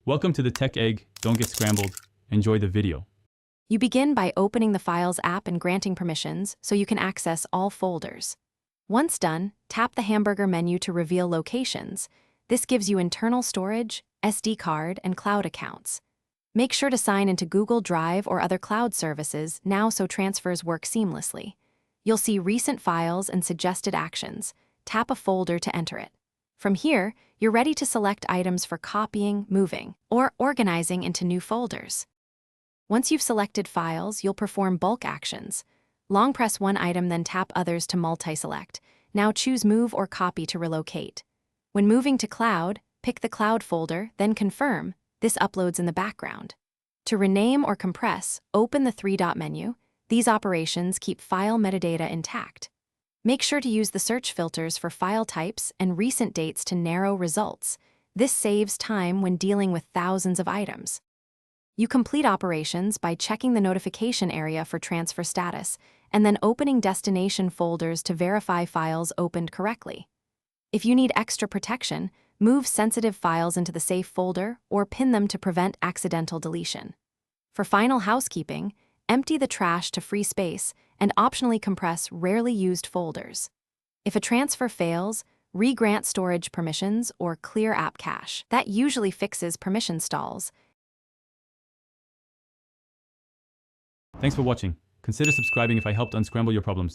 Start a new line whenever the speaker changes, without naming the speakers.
Welcome to the Tech Egg. Don't get scrambled. Enjoy the video.
You begin by opening the Files app and granting permissions so you can access all folders. Once done, tap the hamburger menu to reveal locations. This gives you internal storage, SD card, and cloud accounts. Make sure to sign into Google Drive or other cloud services now so transfers work seamlessly. You'll see recent files and suggested actions. Tap a folder to enter it. From here, you're ready to select items for copying, moving, or organizing into new folders. Once you've selected files, you'll perform bulk actions. Long press one item, then tap others to multi-select. Now choose Move or Copy to relocate. When moving to Cloud, pick the Cloud folder, then Confirm. This uploads in the background. To rename or compress, open the three-dot menu. These operations keep file metadata intact. Make sure to use the search filters for file types and recent dates to narrow results. This saves time when dealing with thousands of items. You complete operations by checking the notification area for transfer status and then opening destination folders to verify files opened correctly. If you need extra protection, move sensitive files into the safe folder or pin them to prevent accidental deletion. For final housekeeping, empty the trash to free space and optionally compress rarely used folders. If a transfer fails, re-grant storage permissions or clear app cache. That usually fixes permission stalls.
Thanks for watching. Consider subscribing if I helped unscramble your problems.